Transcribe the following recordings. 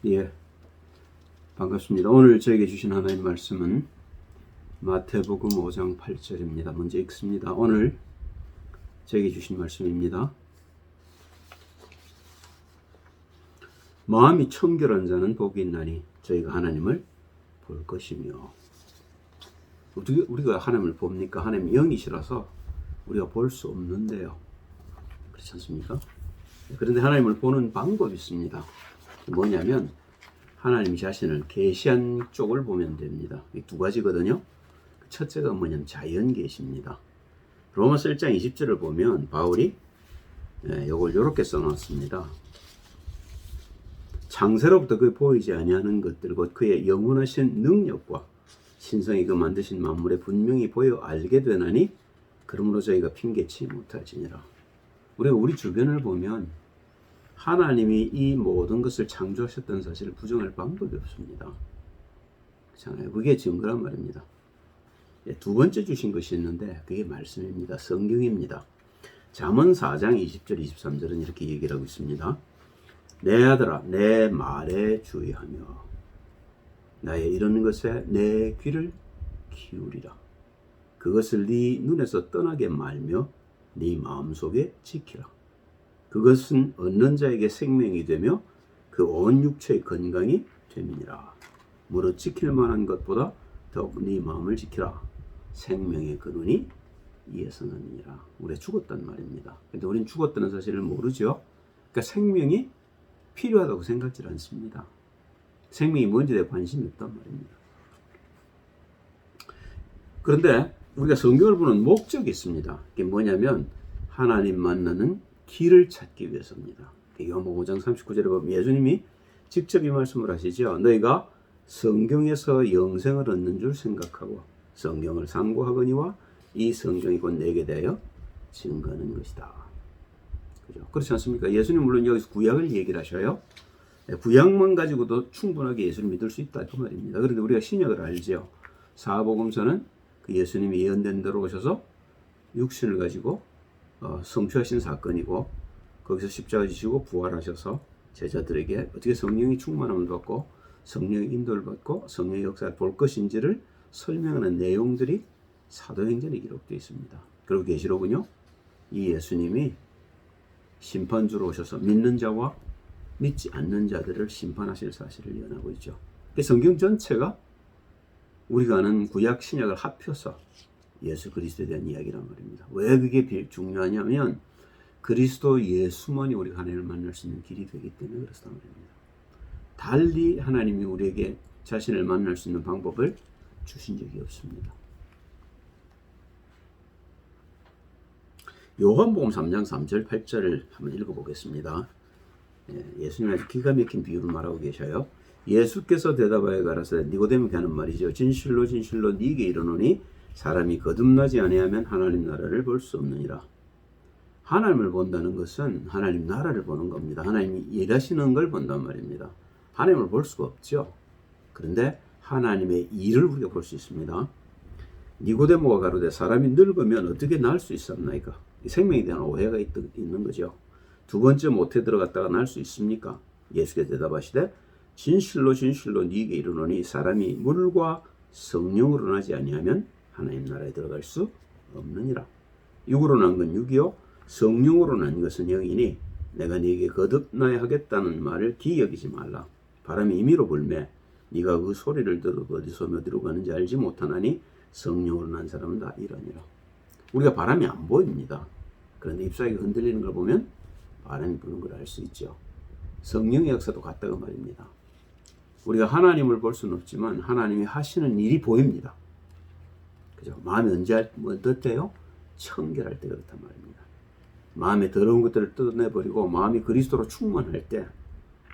예, 반갑습니다. 오늘 저에게 주신 하나님 말씀은 마태복음 5장 8절입니다. 먼저 읽습니다. 오늘 저에게 주신 말씀입니다. 마음이 청결한 자는 복이 있나니 저희가 하나님을 볼 것이며. 우리가 하나님을 봅니까? 하나님 영이시라서 우리가 볼 수 없는데요. 그렇지 않습니까? 그런데 하나님을 보는 방법이 있습니다. 뭐냐면 하나님 자신을 계시한 쪽을 보면 됩니다. 두 가지거든요. 첫째가 뭐냐면 자연 계시입니다. 로마서 1장 20절을 보면 바울이 이걸 이렇게 써놨습니다. 창세로부터 그 보이지 아니하는 것들 곧 그의 영원하신 능력과 신성이 그 만드신 만물에 분명히 보여 알게 되나니 그러므로 저희가 핑계치 못할지니라. 우리가 우리 주변을 보면 하나님이 이 모든 것을 창조하셨다는 사실을 부정할 방법이 없습니다. 그렇잖아요. 그게 증거란 말입니다. 두 번째 주신 것이 있는데 그게 말씀입니다. 성경입니다. 잠언 4장 20절 23절은 이렇게 얘기를 하고 있습니다. 내 아들아 내 말에 주의하며 나의 이런 것에 내 귀를 기울이라. 그것을 네 눈에서 떠나게 말며 네 마음속에 지키라. 그것은 얻는 자에게 생명이 되며 그 온 육체의 건강이 됨이니라. 무릇 지킬 만한 것보다 더욱 네 마음을 지키라. 생명의 근원이 이에서 나느니라. 우리가 죽었단 말입니다. 근데 우리는 죽었다는 사실을 모르죠. 그러니까 생명이 필요하다고 생각지 않습니다. 생명이 뭔지에 관심이 없단 말입니다. 그런데 우리가 성경을 보는 목적이 있습니다. 그게 뭐냐면 하나님 만나는 길을 찾기 위해서입니다. 요한복음 5장 39절에 보면 예수님이 직접 이 말씀을 하시죠. 너희가 성경에서 영생을 얻는 줄 생각하고 성경을 상고하거니와 이 성경이 곧 내게 대하여 증거하는 것이다. 그죠? 그렇지 않습니까? 예수님 물론 여기서 구약을 얘기를 하셔요. 구약만 가지고도 충분하게 예수를 믿을 수 있다 그 말입니다. 그런데 우리가 신약을 알죠. 사복음서는 그 예수님이 예언된 대로 오셔서 육신을 가지고 성취하신 사건이고 거기서 십자가 지시고 부활하셔서 제자들에게 어떻게 성령이 충만함을 받고 성령의 인도를 받고 성령의 역사를 볼 것인지를 설명하는 내용들이 사도행전에 기록되어 있습니다. 그리고 계시록은요, 이 예수님이 심판주로 오셔서 믿는 자와 믿지 않는 자들을 심판하실 사실을 예언하고 있죠. 성경 전체가 우리가 아는 구약 신약을 합쳐서 예수 그리스도에 대한 이야기란 말입니다. 왜 그게 중요하냐면 그리스도 예수만이 우리가 하나님을 만날 수 있는 길이 되기 때문에 그렇단 말입니다. 달리 하나님이 우리에게 자신을 만날 수 있는 방법을 주신 적이 없습니다. 요한복음 3장 3절 8절을 한번 읽어보겠습니다. 예수님이 아주 기가 막힌 비유를 말하고 계셔요. 예수께서 대답하여 가라사대 니고데모에게 하는 말이죠. 진실로 진실로 네게 이르노니 사람이 거듭나지 아니하면 하나님 나라를 볼 수 없느니라. 하나님을 본다는 것은 하나님 나라를 보는 겁니다. 하나님이 일하시는 걸 본단 말입니다. 하나님을 볼 수가 없죠. 그런데 하나님의 일을 우리가 볼 수 있습니다. 니고데모가 가로되 사람이 늙으면 어떻게 날 수 있었나이까? 생명에 대한 오해가 있는 거죠. 두 번째 모태 들어갔다가 날 수 있습니까? 예수께서 대답하시되 진실로 진실로 네게 이르노니 사람이 물과 성령으로 나지 아니하면 하나님 나라에 들어갈 수 없느니라. 육으로 난 건 육이요 성령으로 난 것은 영이니 내가 네게 거듭나야 하겠다는 말을 기여기지 말라. 바람이 임의로 불매 네가 그 소리를 들어 어디서 어디로 가는지 알지 못하나니 성령으로 난 사람은 다 이러니라. 우리가 바람이 안 보입니다. 그런데 잎사귀가 흔들리는 걸 보면 바람이 부는 걸 알 수 있죠. 성령의 역사도 같다고 말입니다. 우리가 하나님을 볼 수는 없지만 하나님이 하시는 일이 보입니다. 그죠? 마음이 언제 어때요? 청결할 때 그렇단 말입니다. 마음에 더러운 것들을 뜯어내버리고 마음이 그리스도로 충만할 때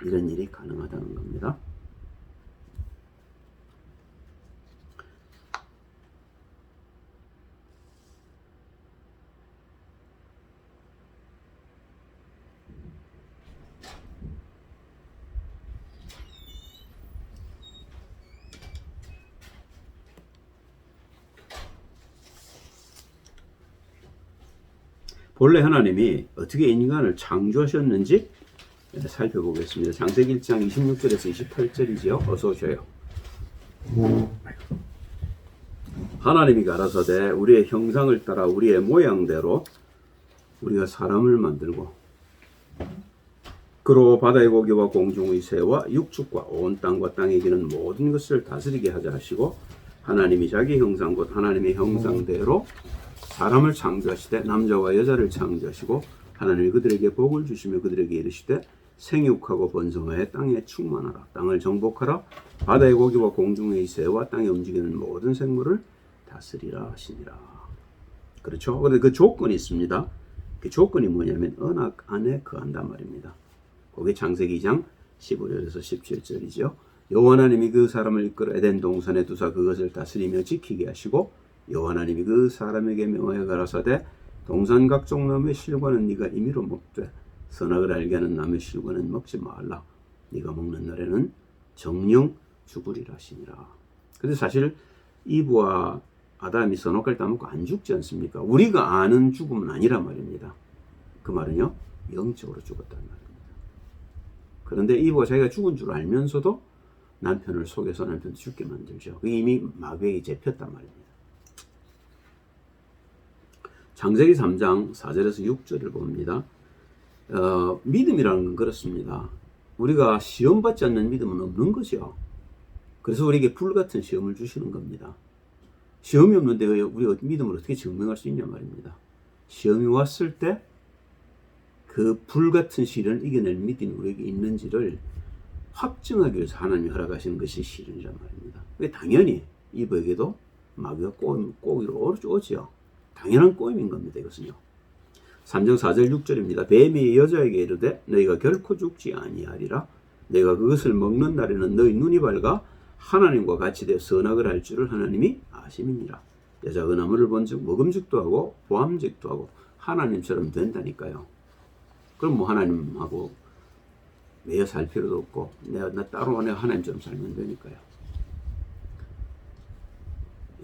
이런 일이 가능하다는 겁니다. 본래 하나님이 어떻게 인간을 창조하셨는지 살펴보겠습니다. 창세기 1장 26절에서 28절이지요. 어서 오셔요. 하나님이 가라사대 우리의 형상을 따라 우리의 모양대로 우리가 사람을 만들고 그로 바다의 고기와 공중의 새와 육축과 온 땅과 땅에 기는 모든 것을 다스리게 하자 하시고 하나님이 자기 형상 곧 하나님의 형상대로 사람을 창조하시되 남자와 여자를 창조하시고 하나님이 그들에게 복을 주시며 그들에게 이르시되 생육하고 번성하여 땅에 충만하라 땅을 정복하라 바다의 고기와 공중의 새와 땅에 움직이는 모든 생물을 다스리라 하시니라. 그렇죠? 그런데 그 조건이 있습니다. 그 조건이 뭐냐면 언약 안에 거한단 말입니다. 거기 창세기 2장 15절에서 17절이죠. 여호와 하나님이 그 사람을 이끌어 에덴 동산에 두사 그것을 다스리며 지키게 하시고 여호와 하나님이 그 사람에게 명하여 가라사대 동산 각종 나무의 실과는 네가 임의로 먹되 선악을 알게 하는 나무의 실과는 먹지 말라. 네가 먹는 날에는 정령 죽으리라 하시니라. 근데 사실 이브와 아담이 선악과를 따먹고 안 죽지 않습니까? 우리가 아는 죽음은 아니란 말입니다. 그 말은요, 영적으로 죽었다는 말입니다. 그런데 이브가 자기가 죽은 줄 알면서도 남편을 속여서 남편을 죽게 만들죠. 이미 마귀에게 잡혔단 말입니다. 창세기 3장 4절에서 6절을 봅니다. 믿음이라는 건 그렇습니다. 우리가 시험받지 않는 믿음은 없는 거죠. 그래서 우리에게 불같은 시험을 주시는 겁니다. 시험이 없는데 우리가 믿음을 어떻게 증명할 수 있냐 말입니다. 시험이 왔을 때 그 불같은 시련을 이겨낼 믿음이 우리에게 있는지를 확증하기 위해서 하나님이 허락하시는 것이 시련이란 말입니다. 당연히 이브에게도 마귀가 꼬기로 오죠. 당연한 꼬임인 겁니다. 이것은요. 3장 4절 6절입니다. 뱀이 여자에게 이르되 너희가 결코 죽지 아니하리라. 내가 그것을 먹는 날에는 너희 눈이 밝아 하나님과 같이 되어 선악을 할 줄을 하나님이 아심이니라. 여자가 그 나무를 본즉 먹음직도 하고 보암직도 하고 하나님처럼 된다니까요. 그럼 뭐 하나님하고 매여 살 필요도 없고 나 따로 내가 하나님처럼 살면 되니까요.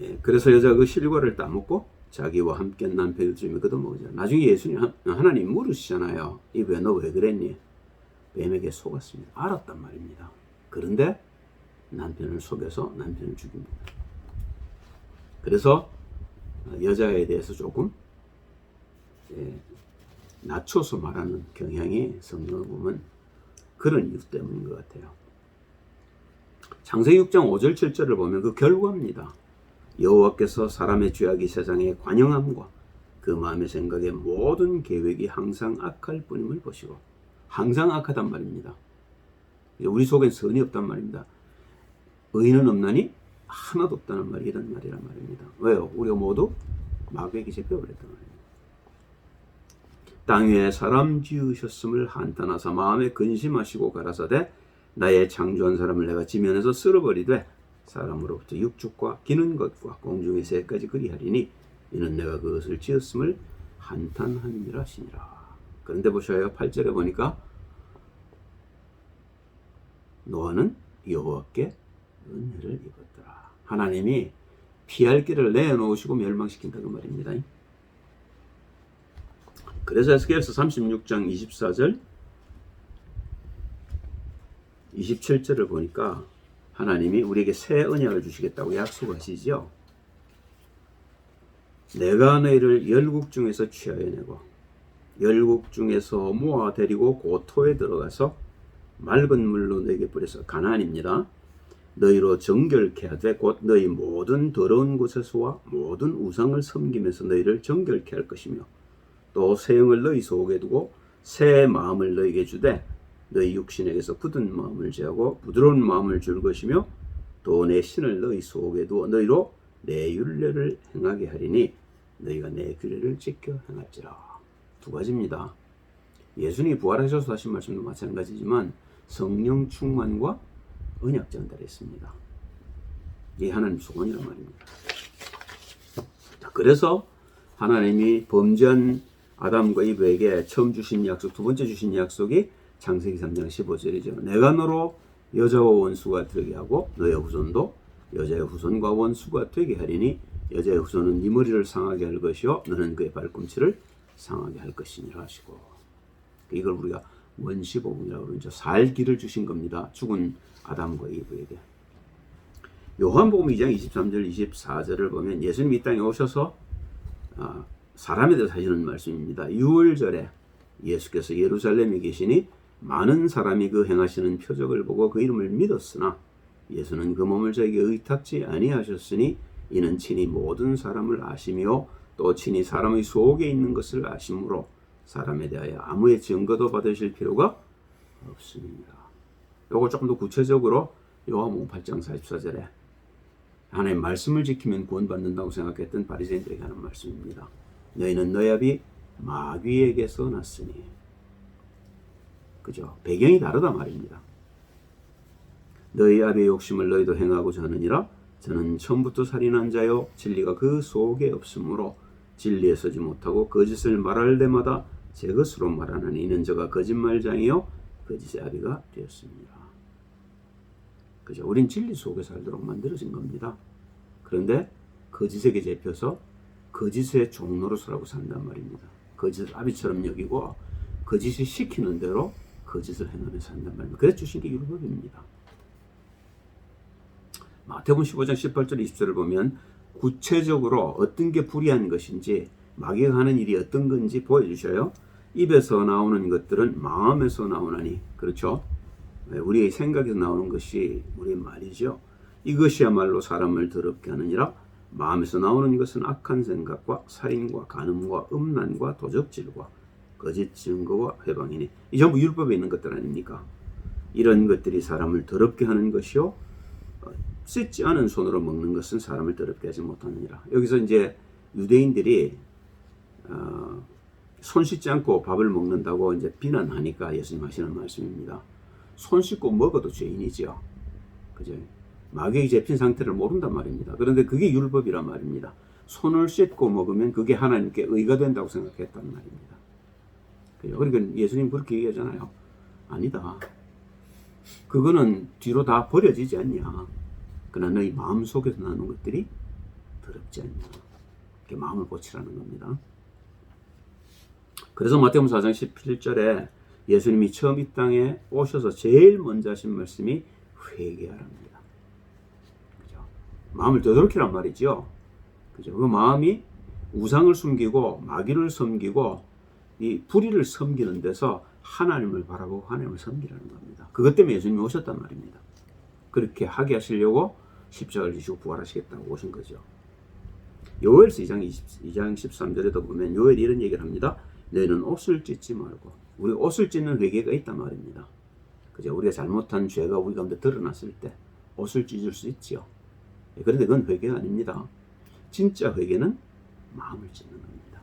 예, 그래서 여자가 그 실과를 따먹고 자기와 함께 남편을 주며 그도 먹으자. 나중에 예수님 하나님 물으시잖아요. 이브야 너 왜 그랬니? 뱀에게 속았습니다. 알았단 말입니다. 그런데 남편을 속여서 남편을 죽입니다. 그래서 여자에 대해서 조금 낮춰서 말하는 경향이 성경을 보면 그런 이유 때문인 것 같아요. 창세기 6장 5절 7절을 보면 그 결과입니다. 여호와께서 사람의 죄악이 세상에 관영함과 그 마음의 생각의 모든 계획이 항상 악할 뿐임을 보시고 항상 악하단 말입니다. 우리 속엔 선이 없단 말입니다. 의인은 없나니 하나도 없다는 말이 이런 말이란 말입니다. 왜요? 우리가 모두 마귀에게 잡혀버렸단 말입니다. 땅 위에 사람 지으셨음을 한탄하사 마음에 근심하시고 가라사대 나의 창조한 사람을 내가 지면에서 쓸어버리되 사람으로부터 육축과 기는 것과 공중의 새까지 그리하리니 이는 내가 그것을 지었음을 한탄함이라 하시니라. 그런데 보셔요. 8절에 보니까 노아는 여호와께 은혜를 입었더라. 하나님이 피할 길을 내놓으시고 멸망시킨다는 말입니다. 그래서 에스겔서 36장 24절 27절을 보니까 하나님이 우리에게 새 언약을 주시겠다고 약속하시죠. 내가 너희를 열국 중에서 취하여 내고 열국 중에서 모아 데리고 고토에 들어가서 맑은 물로 너희에게 뿌려서 가나안입니다. 너희로 정결케 하되 곧 너희 모든 더러운 곳에서와 모든 우상을 섬기면서 너희를 정결케 할 것이며 또 새 영을 너희 속에 두고 새 마음을 너희에게 주되 너희 육신에게서 굳은 마음을 제하고 부드러운 마음을 줄 것이며 또 내 신을 너희 속에 두어 너희로 내 율례를 행하게 하리니 너희가 내 규례를 지켜 행할지라. 두 가지입니다. 예수님이 부활하셔서 하신 말씀도 마찬가지지만 성령 충만과 언약 전달했습니다. 이게 하나님 소원이란 말입니다. 그래서 하나님이 범죄한 아담과 이브에게 처음 주신 약속, 두 번째 주신 약속이 창세기 3장 15절이죠. 내가 너로 여자와 원수가 되게 하고 너의 후손도 여자의 후손과 원수가 되게 하리니 여자의 후손은 네 머리를 상하게 할 것이요 너는 그의 발꿈치를 상하게 할 것이니라 하시고 이걸 우리가 원시복음이라고 그러죠. 살 길을 주신 겁니다. 죽은 아담과 이브에게. 요한복음 2장 23절 24절을 보면 예수님이 이 땅에 오셔서 사람에 대해서 하시는 말씀입니다. 6월절에 예수께서 예루살렘에 계시니 많은 사람이 그 행하시는 표적을 보고 그 이름을 믿었으나 예수는 그 몸을 저에게 의탁지 아니하셨으니 이는 친히 모든 사람을 아시며 또 친히 사람의 속에 있는 것을 아심으로 사람에 대하여 아무의 증거도 받으실 필요가 없습니다. 요걸 조금 더 구체적으로 요한복음 8장 44절에 하나님의 말씀을 지키면 구원받는다고 생각했던 바리새인들에게 하는 말씀입니다. 너희는 너희 아비 마귀에게서 났으니. 그죠? 배경이 다르다 말입니다. 너희 아비의 욕심을 너희도 행하고자 하느니라. 저는 처음부터 살인한 자요 진리가 그 속에 없으므로 진리에 서지 못하고 거짓을 말할 때마다 제 것으로 말하느니 이는 저가 거짓말장이요 거짓의 아비가 되었습니다. 그죠? 우린 진리 속에 살도록 만들어진 겁니다. 그런데 거짓에게 잡혀서 거짓의 종노릇을 산단 말입니다. 거짓을 아비처럼 여기고 거짓이 시키는 대로 거짓을 행하며 산단 말입니다. 그래서 주신 게 율법입니다. 마태복음 15장 18절 20절을 보면 구체적으로 어떤 게 불의한 것인지 마귀가 하는 일이 어떤 건지 보여주셔요. 입에서 나오는 것들은 마음에서 나오나니. 그렇죠? 우리의 생각에서 나오는 것이 우리의 말이죠. 이것이야말로 사람을 더럽게 하느니라. 마음에서 나오는 것은 악한 생각과 살인과 간음과 음란과 도적질과 거짓 증거와 회방이니. 이 전부 율법에 있는 것들 아닙니까? 이런 것들이 사람을 더럽게 하는 것이요 씻지 않은 손으로 먹는 것은 사람을 더럽게 하지 못하느니라. 여기서 이제 유대인들이 손 씻지 않고 밥을 먹는다고 이제 비난하니까 예수님 하시는 말씀입니다. 손 씻고 먹어도 죄인이죠. 그죠? 마귀에 잡힌 상태를 모른단 말입니다. 그런데 그게 율법이란 말입니다. 손을 씻고 먹으면 그게 하나님께 의가 된다고 생각했단 말입니다. 그죠? 그러니까 예수님 그렇게 얘기하잖아요. 아니다. 그거는 뒤로 다 버려지지 않냐. 그러나 너희 마음속에서 나는 것들이 더럽지 않냐. 이렇게 마음을 고치라는 겁니다. 그래서 마태복음 4장 17절에 예수님이 처음 이 땅에 오셔서 제일 먼저 하신 말씀이 회개하랍니다. 그죠? 마음을 더럽히란 말이죠. 그죠? 그 마음이 우상을 숨기고 마귀를 섬기고 이 불의를 섬기는 데서 하나님을 바라보고 하나님을 섬기라는 겁니다. 그것 때문에 예수님이 오셨단 말입니다. 그렇게 하게 하시려고 십자가를 지시고 부활하시겠다고 오신 거죠. 요엘서 2장 13절에도 보면 요엘이 이런 얘기를 합니다. 너희는 옷을 찢지 말고. 우리 옷을 찢는 회개가 있단 말입니다. 그죠? 우리가 잘못한 죄가 우리 가운데 드러났을 때 옷을 찢을 수 있죠. 그런데 그건 회개가 아닙니다. 진짜 회개는 마음을 찢는 겁니다.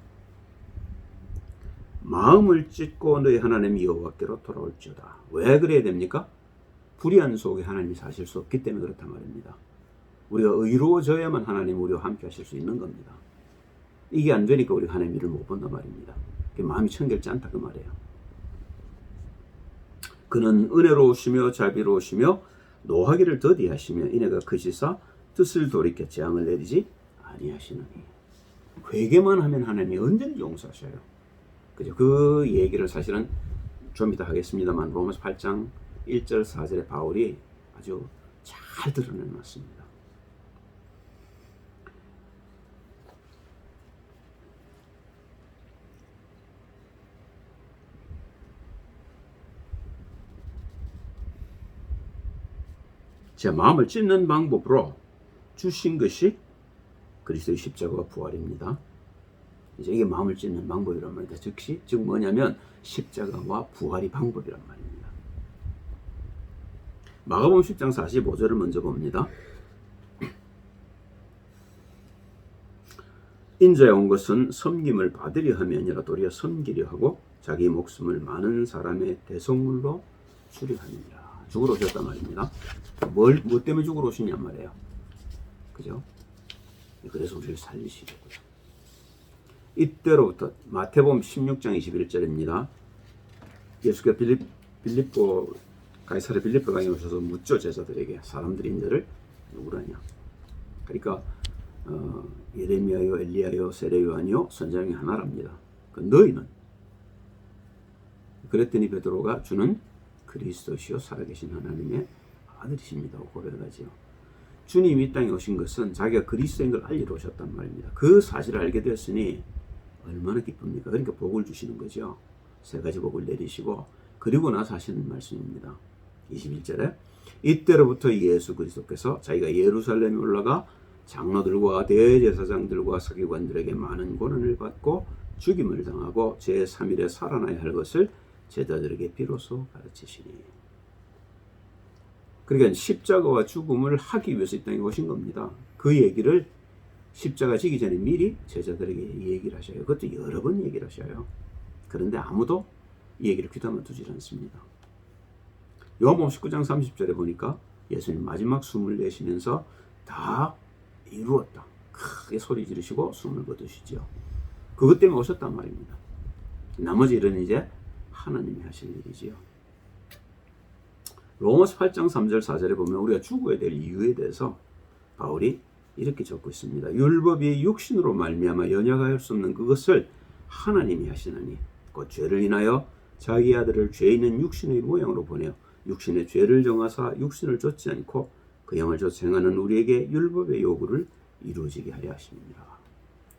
마음을 찢고 너희 하나님 여호와께로 돌아올지어다. 왜 그래야 됩니까? 불의한 속에 하나님이 사실 수 없기 때문에 그렇단 말입니다. 우리가 의로워져야만 하나님 우리와 함께 하실 수 있는 겁니다. 이게 안 되니까 우리가 하나님 일을 못 본단 말입니다. 마음이 청결치 않다 그 말이에요. 그는 은혜로우시며 자비로우시며 노하기를 더디하시며 이내가 크시사 뜻을 돌이켜 재앙을 내리지 아니하시느니. 회개만 하면 하나님이 언제든지 용서하셔요. 그죠? 그 얘기를 사실은 좀 이따 하겠습니다만 로마서 8장 1절 4절에 바울이 아주 잘 드러내놨습니다. 제 마음을 찢는 방법으로 주신 것이 그리스도의 십자가와 부활입니다. 이제 이게 마음을 찢는 방법이란 말이다. 즉 뭐냐면 십자가와 부활이 방법이란 말입니다. 마가복음 10장 45절을 먼저 봅니다. 인자에 온 것은 섬김을 받으려 함이 아니라 도리어 섬기려 하고 자기 목숨을 많은 사람의 대속물로 주려 함이니라. 죽으러 오셨단 말입니다. 뭐 때문에 죽으러 오시냐 말이에요. 그죠? 그래서 우리를 살리시려고요. 이때로부터 마태복음 16장 21절입니다. 예수께서 가이사랴 빌립보 강에 오셔서 묻죠. 제자들에게 사람들이 너를 누구라냐. 그러니까 예레미야요 엘리야요 세례요한이요 선지자 중에 하나랍니다. 너희는 그랬더니 베드로가 주는 그리스도시요 살아계신 하나님의 아들이십니다고 고백하지요. 주님이 이 땅에 오신 것은 자기가 그리스도인 걸 알리러 오셨단 말입니다. 그 사실을 알게 되었으니 얼마나 기쁩니까? 그러니까 복을 주시는 거죠. 세 가지 복을 내리시고 그리고 나서 하시는 말씀입니다. 21절에 이때로부터 예수 그리스도께서 자기가 예루살렘에 올라가 장로들과 대제사장들과 서기관들에게 많은 고난을 받고 죽임을 당하고 제3일에 살아나야 할 것을 제자들에게 비로소 가르치시니. 그러니까 십자가와 죽음을 하기 위해서 이 땅에 오신 겁니다. 그 얘기를 십자가 지기 전에 미리 제자들에게 얘기를 하셔요. 그것도 여러 번 얘기를 하셔요. 그런데 아무도 이 얘기를 귀담아 두질 않습니다. 요한복음 19장 30절에 보니까 예수님 마지막 숨을 내쉬면서 다 이루었다. 크게 소리 지르시고 숨을 거두시죠. 그것 때문에 오셨단 말입니다. 나머지 일은 이제 하나님이 하실 일이지요. 로마서 8장 3절 4절에 보면 우리가 죽어야 될 이유에 대해서 바울이 이렇게 적고 있습니다. 율법이 육신으로 말미암아 연약할 수 없는 그것을 하나님이 하시나니 곧 죄를 인하여 자기 아들을 죄 있는 육신의 모양으로 보내어 육신의 죄를 정하사 육신을 좇지 않고 그 영을 좇아 행하는 우리에게 율법의 요구를 이루어지게 하려 하십니다.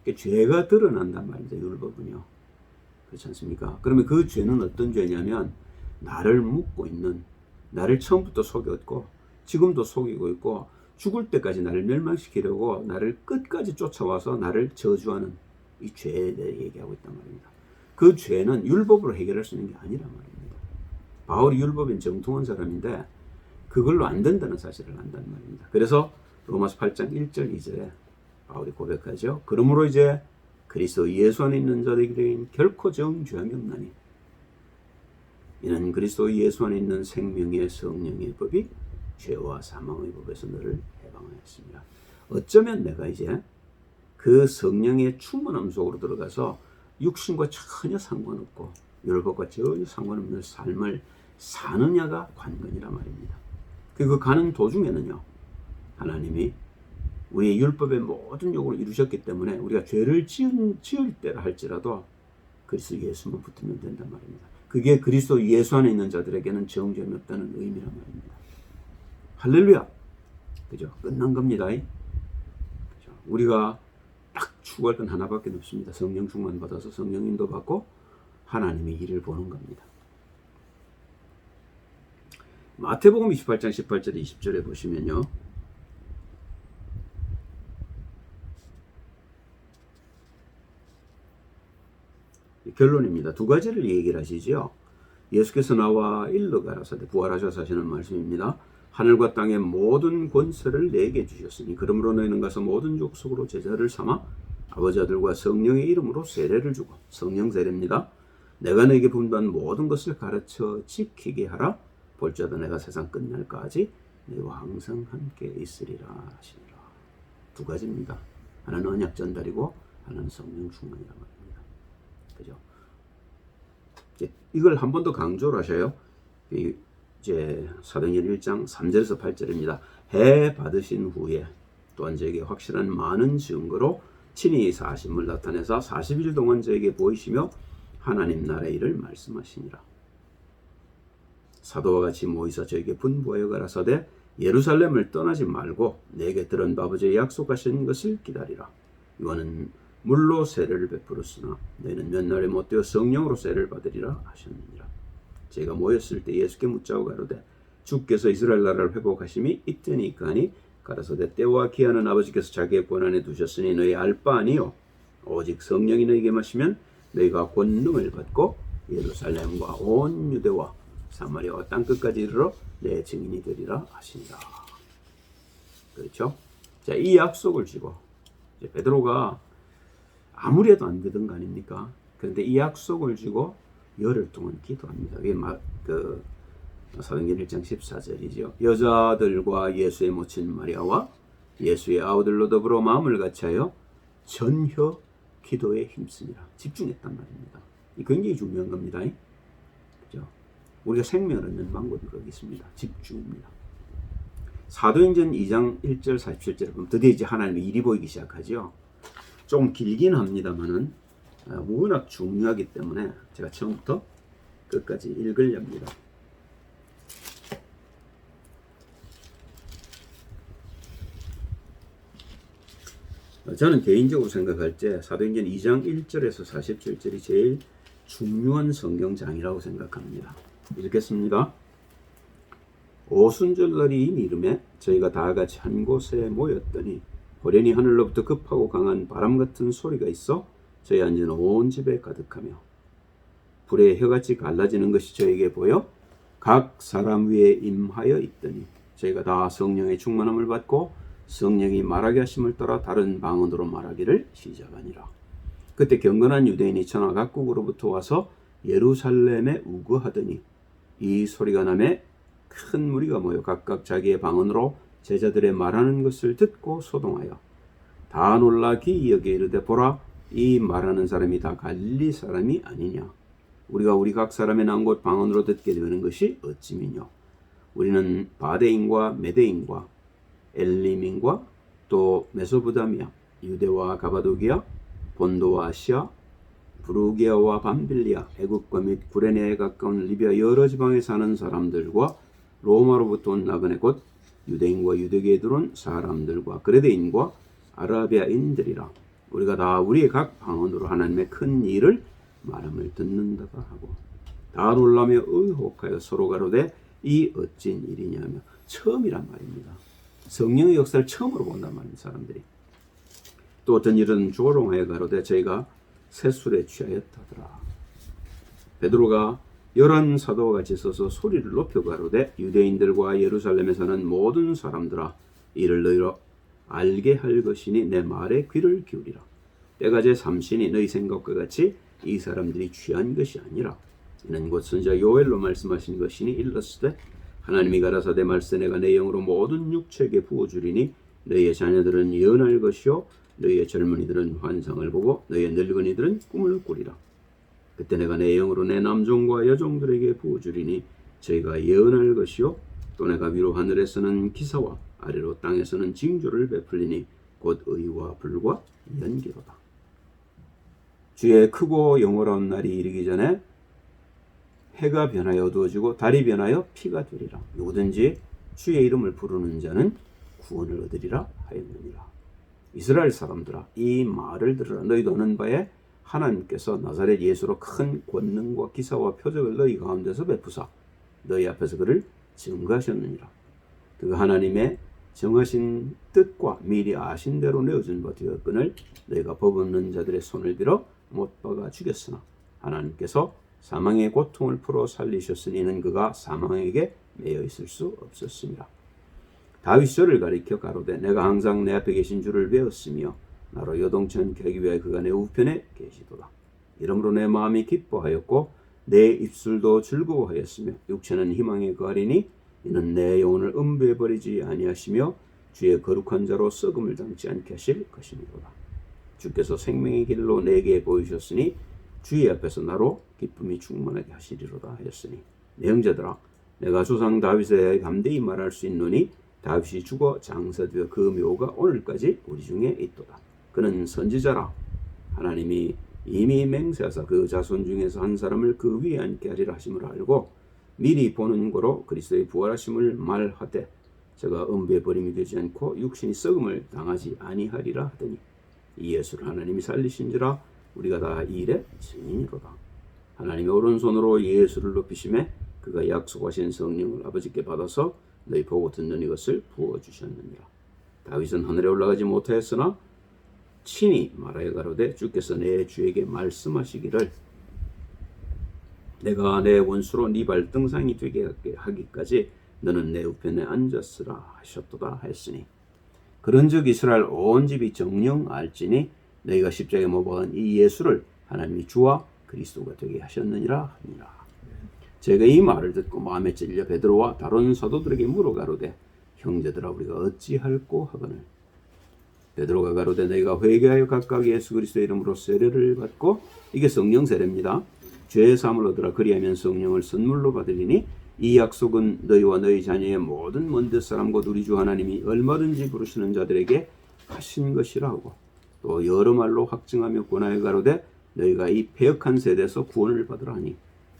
그러니까 죄가 드러난단 말입니다. 율법은요. 그렇지 않습니까? 그러면 그 죄는 어떤 죄냐면 나를 묻고 있는, 나를 처음부터 속였고 지금도 속이고 있고 죽을 때까지 나를 멸망시키려고 나를 끝까지 쫓아와서 나를 저주하는 이 죄에 대해 얘기하고 있단 말입니다. 그 죄는 율법으로 해결할 수 있는 게 아니란 말입니다. 바울이 율법인 정통한 사람인데 그걸로 안 된다는 사실을 안다는 말입니다. 그래서 로마서 8장 1절 2절에 바울이 고백하죠. 그러므로 이제 그리스도 예수 안에 있는 자들에게는 결코 정죄함이 없나니 이는 그리스도 예수 안에 있는 생명의 성령의 법이 죄와 사망의 법에서 너를 해방하였습니다. 어쩌면 내가 이제 그 성령의 충만함 속으로 들어가서 육신과 전혀 상관없고 율법과 전혀 상관없는 삶을 사느냐가 관건이란 말입니다. 그 가는 도중에는요, 하나님이 우리의 율법의 모든 요구를 이루셨기 때문에 우리가 죄를 지을 때라 할지라도 그리스도 예수만 붙으면 된단 말입니다. 그게 그리스도 예수 안에 있는 자들에게는 정죄함이 없다는 의미란 말입니다. 할렐루야. 그죠? 끝난 겁니다. 그죠? 우리가 딱 추구할 건 하나밖에 없습니다. 성령 충만 받아서 성령 인도 받고 하나님의 일을 보는 겁니다. 마태복음 28장 18절에 20절에 보시면요. 결론입니다. 두 가지를 얘기를 하시죠. 예수께서 나와 일러 가라사대 부활하셔서 하시는 말씀입니다. 하늘과 땅의 모든 권세를 내게 주셨으니 그러므로 너희는 가서 모든 족속으로 제자를 삼아 아버지 아들과 성령의 이름으로 세례를 주고 성령 세례입니다. 내가 너에게 분부한 모든 것을 가르쳐 지키게 하라. 볼지어다 내가 세상 끝날까지 너희와 항상 함께 있으리라 하시니라. 두 가지입니다. 하나는 언약 전달이고 하나는 성령 충만이란 말입니다. 그죠? 이걸 한 번 더 강조를 하셔요. 이제 사도행전 1장 3절에서 8절입니다. 해 받으신 후에 또한 저에게 확실한 많은 증거로 친히 사심을 나타내사 40일 동안 저에게 보이시며 하나님 나라의 일을 말씀하시니라. 사도와 같이 모이사 저에게 분부하여 가라사대 예루살렘을 떠나지 말고 내게 들은 아버지의 약속하신 것을 기다리라. 이거는 물로 세례를 베풀었으나 너희는 몇 날에 못되어 성령으로 세례를 받으리라 하셨느니라. 제가 모였을 때 예수께 묻자고 가로되 주께서 이스라엘 나라를 회복하심이 이때니까 하니 가라사대 때와 기한은 아버지께서 자기의 권한에 두셨으니 너희 알 바 아니요 오직 성령이 너희에게 마시면 너희가 권능을 받고 예루살렘과 온 유대와 사마리아와 땅끝까지 이르러 내 증인이 되리라 하시니라. 그렇죠? 자, 이 약속을 쥐고 이제 베드로가 아무리 해도 안 되던 거 아닙니까? 그런데 이 약속을 쥐고 열흘 동안 기도합니다. 이게 사도행전 1장 14절이죠. 여자들과 예수의 모친 마리아와 예수의 아우들로 더불어 마음을 같이하여 전혀 기도에 힘쓰니라. 집중했단 말입니다. 이 굉장히 중요한 겁니다. 그죠? 우리가 생명을 얻는 방법이 거기 있습니다. 집중입니다. 사도행전 2장 1절 47절에 보면 드디어 이제 하나님의 일이 보이기 시작하죠. 좀 길긴 합니다만은 워낙 중요하기 때문에 제가 처음부터 끝까지 읽으렵니다. 저는 개인적으로 생각할 때 사도행전 2장 1절에서 47절이 제일 중요한 성경장이라고 생각합니다. 읽겠습니다. 오순절날이 이미 이르매 저희가 다 같이 한 곳에 모였더니 호련히 하늘로부터 급하고 강한 바람 같은 소리가 있어 저희 앉은 온 집에 가득하며 불에 혀같이 갈라지는 것이 저에게 보여 각 사람 위에 임하여 있더니 저희가 다 성령의 충만함을 받고 성령이 말하게 하심을 따라 다른 방언으로 말하기를 시작하니라. 그때 경건한 유대인이 천하 각국으로부터 와서 예루살렘에 우거하더니 이 소리가 나매 큰 무리가 모여 각각 자기의 방언으로 제자들의 말하는 것을 듣고 소동하여 다 놀라 기이 여겨 이르되 보라 이 말하는 사람이 다 갈릴리 사람이 아니냐. 우리가 우리 각 사람의 난 곳 방언으로 듣게 되는 것이 어찌미뇨. 우리는 바데인과 메데인과 엘림인과 또 메소포타미아, 유대와 가바도기아, 본도와 아시아, 부르기아와 밤빌리아, 애국과 및 구레네에 가까운 리비아 여러 지방에 사는 사람들과 로마로부터 온 나그네 곧 유대인과 유대계에 들어온 사람들과 그레데인과 아라비아인들이라. 우리가 다 우리의 각 방언으로 하나님의 큰 일을 말함을 듣는다가 하고 다 놀라며 의혹하여 서로 가로되 이 어찐 일이냐며. 처음이란 말입니다. 성령의 역사를 처음으로 본단 말입니다. 사람들이. 또 어떤 일은 조롱하여 가로되 저희가 새술에 취하였다더라. 베드로가 11 사도와 같이 서서 소리를 높여 가로되 유대인들과 예루살렘에 사는 모든 사람들아 이를 너희로 알게 할 것이니 내 말에 귀를 기울이라. 때가 제 삼신이 너희 생각과 같이 이 사람들이 취한 것이 아니라 이는 곧 선지자 요엘로 말씀하신 것이니 일렀으되 하나님이 가라사대 말세 내가 내 영으로 모든 육체에게 부어주리니 너희의 자녀들은 예언할 것이요 너희의 젊은이들은 환상을 보고 너희의 늙은이들은 꿈을 꾸리라. 그때 내가 내 영으로 내 남종과 여종들에게 부어주리니 저희가 예언할 것이요 또 내가 위로 하늘에서는 기사와 아래로 땅에서는 징조를 베풀리니 곧 의와 불과 연기로다. 주의 크고 영원한 날이 이르기 전에 해가 변하여 어두워지고 달이 변하여 피가 되리라. 누구든지 주의 이름을 부르는 자는 구원을 얻으리라 하였느니라. 이스라엘 사람들아 이 말을 들으라. 너희도 아는 바에 하나님께서 나사렛 예수로 큰 권능과 기사와 표적을 너희 가운데서 베푸사 너희 앞에서 그를 증거하셨느니라. 그가 하나님의 정하신 뜻과 미리 아신 대로 내어준 바 되었거늘 너희가 법 없는 자들의 손을 빌어 못 박아 죽였으나 하나님께서 사망의 고통을 풀어 살리셨으니 이는 그가 사망에게 매여 있을 수 없었습니다. 다윗이 저를 가리켜 가로되 내가 항상 내 앞에 계신 주를 배웠으며 나로 요동치 않게 하기 위하여 그가 내 우편에 계시도다. 이러므로 내 마음이 기뻐하였고 내 입술도 즐거워하였으며 육체는 희망에 거하리니 이는 내 영혼을 음부에 버리지 아니하시며 주의 거룩한 자로 썩음을 당치 않게 하실 것이니로다. 주께서 생명의 길로 내게 보이셨으니 주의 앞에서 나로 기쁨이 충만하게 하시리로다 하였으니 내 형제들아 내가 조상 다윗에 감대히 말할 수 있노니 다윗이 죽어 장사되어 그 묘가 오늘까지 우리 중에 있도다. 그는 선지자라. 하나님이 이미 맹세하사 그 자손 중에서 한 사람을 그 위에 앉게 하리라 하심을 알고 미리 보는 거로 그리스도의 부활하심을 말하되 제가 음부에 버림이 되지 않고 육신이 썩음을 당하지 아니하리라 하더니 이 예수를 하나님이 살리신지라 우리가 다 이 일의 증인이로다. 하나님의 오른손으로 예수를 높이심에 그가 약속하신 성령을 아버지께 받아서 너희 보고 듣는 이것을 부어주셨느니라. 다윗은 하늘에 올라가지 못하였으나 친히 말하여 가로되 주께서 내 주에게 말씀하시기를 내가 내 원수로 네 발등상이 되게 하기까지 너는 내 우편에 앉았으라 하셨도다 하였으니 그런즉 이스라엘 온 집이 정녕 알지니 너희가 십자가에 못 박은 이 예수를 하나님이 주와 그리스도가 되게 하셨느니라 하니라. 제가 이 말을 듣고 마음에 찔려 베드로와 다른 사도들에게 물어 가로되 형제들아 우리가 어찌할꼬 하거늘 베드로가 가로되 너희가 회개하여 각각 예수 그리스도의 이름으로 세례를 받고 이게 성령 세례입니다. 죄의 사함을 얻으라. 그리하면 성령을 선물로 받으리니 이 약속은 너희와 너희 자녀의 모든 먼 데 사람과 우리 주 하나님이 얼마든지 부르시는 자들에게 하신 것이라 하고 또 여러 말로 확증하며 권하여 가로되 너희가 이 패역한 세대에서 구원을 받으라 하니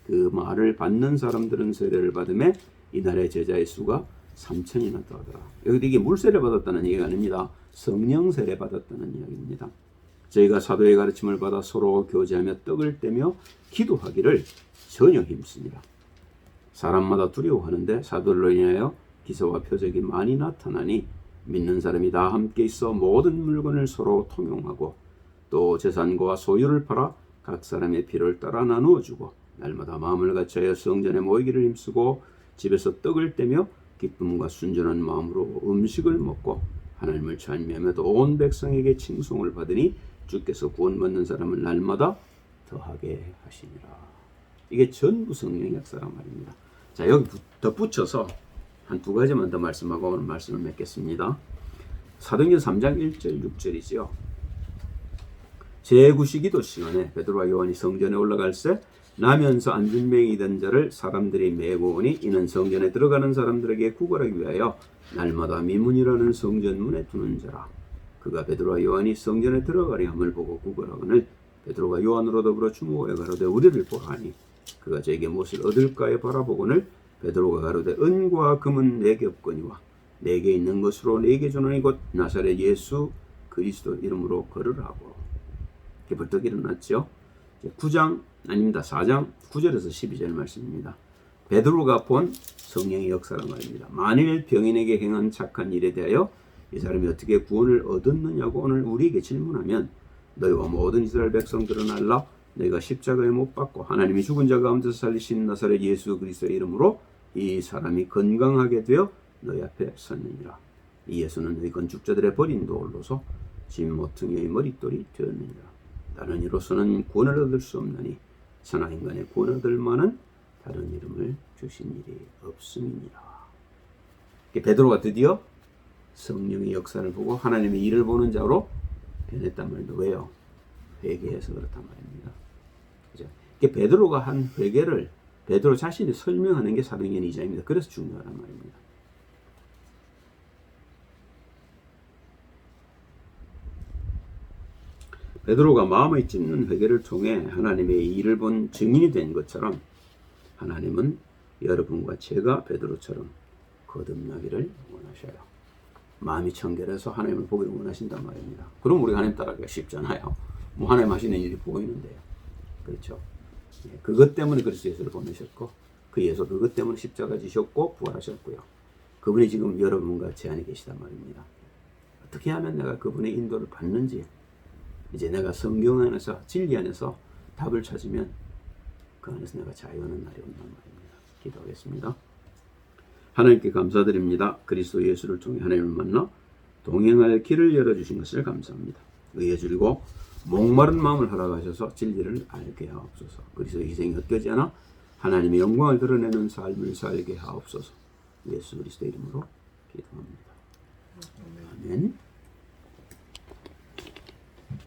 그 말을 받는 사람들은 세례를 받음에 이날의 제자의 수가 3,000이나 더하더라. 여기 이게 물세례 받았다는 얘기가 아닙니다. 성령 세례 받았다는 이야기입니다. 저희가 사도의 가르침을 받아 서로 교제하며 떡을 떼며 기도하기를 전혀 힘씁니다. 사람마다 두려워하는데 사도들로 인하여 기사와 표적이 많이 나타나니 믿는 사람이 다 함께 있어 모든 물건을 서로 통용하고 또 재산과 소유를 팔아 각 사람의 필요를 따라 나누어 주고 날마다 마음을 같이하여 성전에 모이기를 힘쓰고 집에서 떡을 떼며 기쁨과 순전한 마음으로 음식을 먹고 하나님을 찬미하며 온 백성에게 칭송을 받으니 주께서 구원받는 사람을 날마다 더하게 하시니라. 이게 전부 성령의 역사란 말입니다. 자, 여기 덧붙여서 한 두 가지만 더 말씀하고 오늘 말씀을 맺겠습니다. 사도행전 3장 1절 6절이지요. 제9시 기도 시간에 베드로와 요한이 성전에 올라갈새 나면서 안진병이 된 자를 사람들이 메고 오니 이는 성전에 들어가는 사람들에게 구걸하기 위하여 날마다 미문이라는 성전문에 두는 자라. 그가 베드로와 요한이 성전에 들어가려 함을 보고 구걸하거늘 베드로가 요한으로 더불어 주목하여 가로되 우리를 보라니 그가 저에게 무엇을 얻을까에 바라보거늘 베드로가 가로되 은과 금은 내게 없거니와 내게 있는 것으로 내게 주노니 곧 나사렛 예수 그리스도 이름으로 걸으라고. 이렇게 벌떡 일어났죠. 9장 아닙니다. 4장 9절에서 12절 말씀입니다. 베드로가 본 성령의 역사란 말입니다. 만일 병인에게 행한 착한 일에 대하여 이 사람이 어떻게 구원을 얻었느냐고 오늘 우리에게 질문하면 너희와 모든 이스라엘 백성들은 알라 너희가 십자가에 못 박고 하나님이 죽은 자 가운데서 살리신 나사렛 예수 그리스도의 이름으로 이 사람이 건강하게 되어 너희 앞에 섰느니라. 이 예수는 너희 건축자들의 버린 돌로서 진모퉁이의 머릿돌이 되었느니라. 다른 이로서는 구원을 얻을 수 없나니 천하 인간의 구원을 얻을 만한 다른 이름을 주신 일이 없음이니라. 베드로가 드디어 성령의 역사를 보고 하나님의 일을 보는 자로 변했단 말입니다. 왜요? 회개해서 그렇단 말입니다. 그죠? 베드로가 한 회개를 베드로 자신이 설명하는 게 사도행전 2장입니다. 그래서 중요하단 말입니다. 베드로가 마음의 찢는 회개를 통해 하나님의 일을 본 증인이 된 것처럼 하나님은 여러분과 제가 베드로처럼 거듭나기를 원하셔요. 마음이 청결해서 하나님을 보기를 원하신단 말입니다. 그럼 우리가 하나님 따라가기가 쉽잖아요. 뭐 하나님 하시는 일이 보이는데요. 그렇죠. 그것 때문에 그리스도 예수를 보내셨고 그 예수 그것 때문에 십자가 지셨고 부활하셨고요. 그분이 지금 여러분과 제 안에 계시단 말입니다. 어떻게 하면 내가 그분의 인도를 받는지 이제 내가 성경 안에서 진리 안에서 답을 찾으면 그 안에서 내가 자유하는 날이 온단 말입니다. 기도하겠습니다. 하나님께 감사드립니다. 그리스도 예수를 통해 하나님을 만나 동행할 길을 열어주신 것을 감사합니다. 의에 줄이고 목마른 마음을 허락하셔서 진리를 알게 하옵소서. 그리스도의 희생이 헛되지 않아 하나님의 영광을 드러내는 삶을 살게 하옵소서. 예수 그리스도 이름으로 기도합니다. 아멘.